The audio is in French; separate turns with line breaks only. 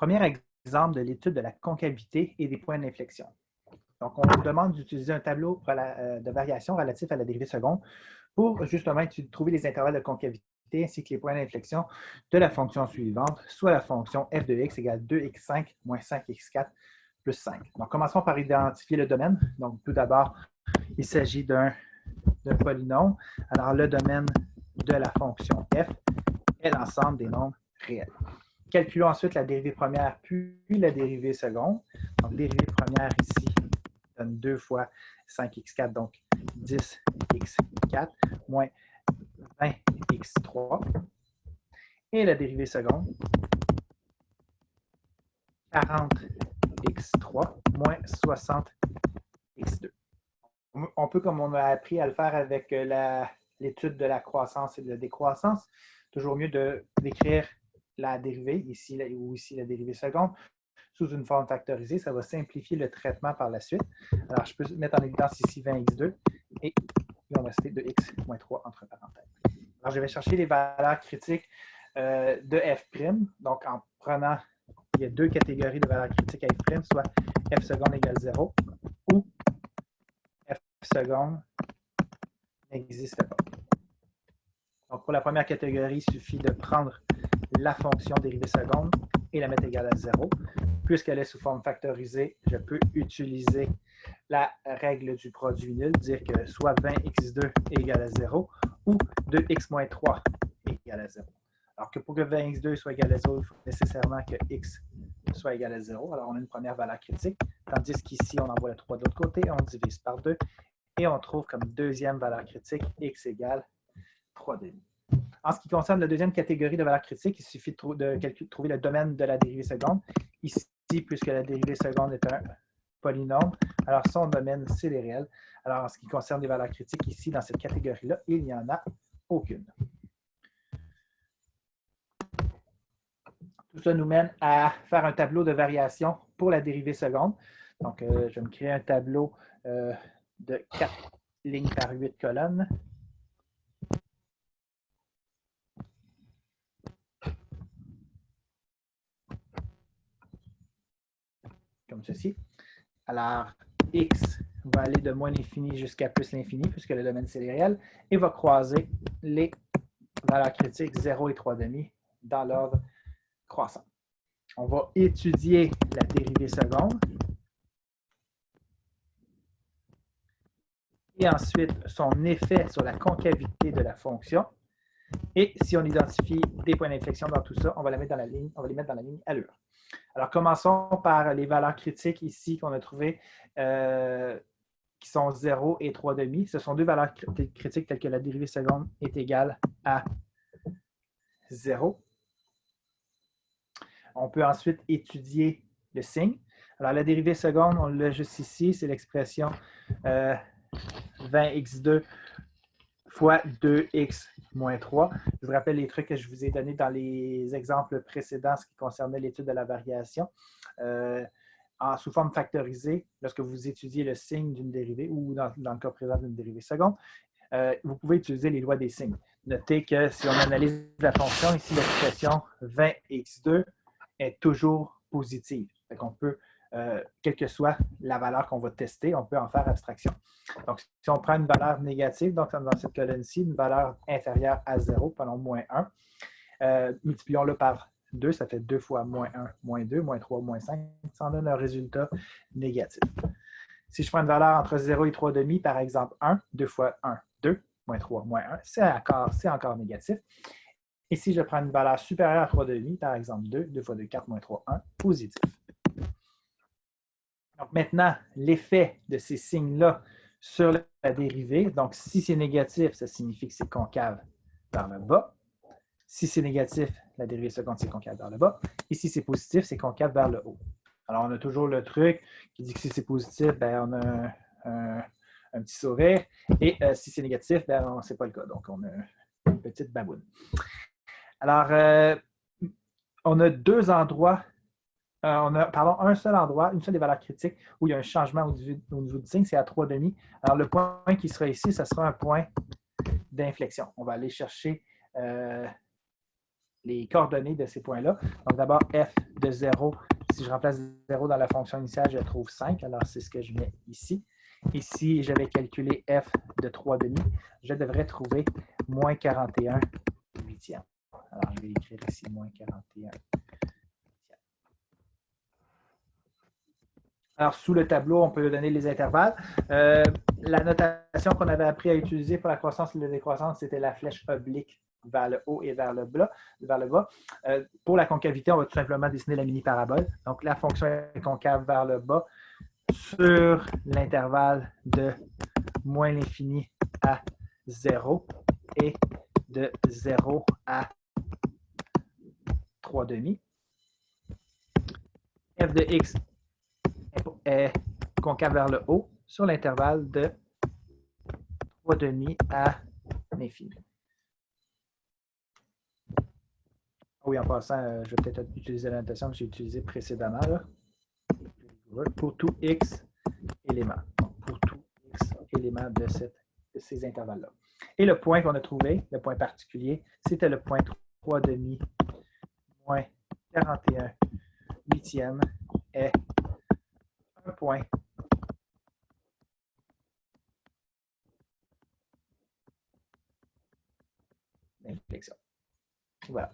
Premier exemple de l'étude de la concavité et des points d'inflexion. Donc, on nous demande d'utiliser un tableau de variation relatif à la dérivée seconde pour justement trouver les intervalles de concavité ainsi que les points d'inflexion de la fonction suivante, soit la fonction f de x égale 2x5 moins 5x4 plus 5. Donc, commençons par identifier le domaine. Donc, tout d'abord, il s'agit d'un polynôme. Alors, le domaine de la fonction f est l'ensemble des nombres réels. Calculons ensuite la dérivée première puis la dérivée seconde. Donc, dérivée première ici donne 2 fois 5x4, donc 10x4 moins 20x3. Et la dérivée seconde, 40x3 moins 60x2. On peut, comme on a appris à le faire avec l'étude de la croissance et de la décroissance, toujours mieux d'écrire la dérivée, ici ou ici la dérivée seconde, sous une forme factorisée. Ça va simplifier le traitement par la suite. Alors, je peux mettre en évidence ici 20x2 et il va me rester 2x moins 3 entre parenthèses. Alors, je vais chercher les valeurs critiques de f'. Donc, en prenant, il y a deux catégories de valeurs critiques à f', soit f seconde égale 0 ou f seconde n'existe pas. Donc, pour la première catégorie, il suffit de prendre la fonction dérivée seconde et la mettre égale à 0. Puisqu'elle est sous forme factorisée, je peux utiliser la règle du produit nul, dire que soit 20x2 est égal à 0 ou 2x moins 3 est égal à 0. Alors que pour que 20x2 soit égal à 0, il faut nécessairement que x soit égal à 0. Alors on a une première valeur critique, tandis qu'ici on envoie le 3 de l'autre côté, on divise par 2 et on trouve comme deuxième valeur critique x égale 3,5. En ce qui concerne la deuxième catégorie de valeurs critiques, il suffit de trouver le domaine de la dérivée seconde. Ici, puisque la dérivée seconde est un polynôme, alors son domaine, c'est les réels. Alors, en ce qui concerne les valeurs critiques, ici, dans cette catégorie-là, il n'y en a aucune. Tout ça nous mène à faire un tableau de variation pour la dérivée seconde. Donc, je vais me créer un tableau de 4 lignes par 8 colonnes. Comme ceci. Alors, x va aller de moins l'infini jusqu'à plus l'infini, puisque le domaine, c'est les réels, et va croiser les valeurs critiques 0 et 3,5 dans l'ordre croissant. On va étudier la dérivée seconde. Et ensuite, son effet sur la concavité de la fonction. Et si on identifie des points d'inflexion dans tout ça, on va les mettre dans la ligne allure. Alors, commençons par les valeurs critiques ici qu'on a trouvées, qui sont 0 et 3,5. Ce sont deux valeurs critiques telles que la dérivée seconde est égale à 0. On peut ensuite étudier le signe. Alors, la dérivée seconde, on l'a juste ici, c'est l'expression 20x2 fois 2x moins 3. Je vous rappelle les trucs que je vous ai donnés dans les exemples précédents, ce qui concernait l'étude de la variation. Sous forme factorisée, lorsque vous étudiez le signe d'une dérivée, ou dans le cas présent d'une dérivée seconde, vous pouvez utiliser les lois des signes. Notez que si on analyse la fonction, ici l'expression 20x2 est toujours positive. Fait qu'on peut, quelle que soit la valeur qu'on va tester, on peut en faire abstraction. Donc, si on prend une valeur négative, donc dans cette colonne-ci, une valeur inférieure à 0, prenons moins 1, multiplions-le par 2, ça fait 2 fois moins 1, moins 2, moins 3, moins 5, ça en donne un résultat négatif. Si je prends une valeur entre 0 et 3,5, par exemple 1, 2 fois 1, 2, moins 3, moins 1, c'est encore négatif. Et si je prends une valeur supérieure à 3,5, par exemple 2, 2 fois 2, 4, moins 3, 1, positif. Donc maintenant, l'effet de ces signes-là sur la dérivée, donc si c'est négatif, ça signifie que c'est concave vers le bas. Si c'est négatif, la dérivée seconde, c'est concave vers le bas. Et si c'est positif, c'est concave vers le haut. Alors, on a toujours le truc qui dit que si c'est positif, ben, on a un petit sourire. Et si c'est négatif, ben, ce n'est pas le cas. Donc, on a une petite baboune. Alors, on a deux endroits. Un seul endroit, une seule des valeurs critiques où il y a un changement au niveau du signe, c'est à 3,5. Alors, le point qui sera ici, ce sera un point d'inflexion. On va aller chercher les coordonnées de ces points-là. Donc d'abord, f de 0, si je remplace 0 dans la fonction initiale, je trouve 5. Alors c'est ce que je mets ici. Ici, j'avais calculé f de 3,5. Je devrais trouver moins 41 huitièmes. Alors je vais écrire ici moins 41. Alors, sous le tableau, on peut donner les intervalles. La notation qu'on avait appris à utiliser pour la croissance et la décroissance, c'était la flèche oblique vers le haut et vers le bas. Pour la concavité, on va tout simplement dessiner la mini-parabole. Donc, la fonction est concave vers le bas sur l'intervalle de moins l'infini à 0 et de 0 à 3,5. F de x est concave vers le haut sur l'intervalle de 3,5 à l'infini. Oui, en passant, je vais peut-être utiliser la notation que j'ai utilisée précédemment là. Pour tout x élément. Donc, pour tout x élément de ces intervalles-là. Et le point qu'on a trouvé, le point particulier, c'était le point 3,5 moins 41 huitièmes est un point d'inflexion. Voilà.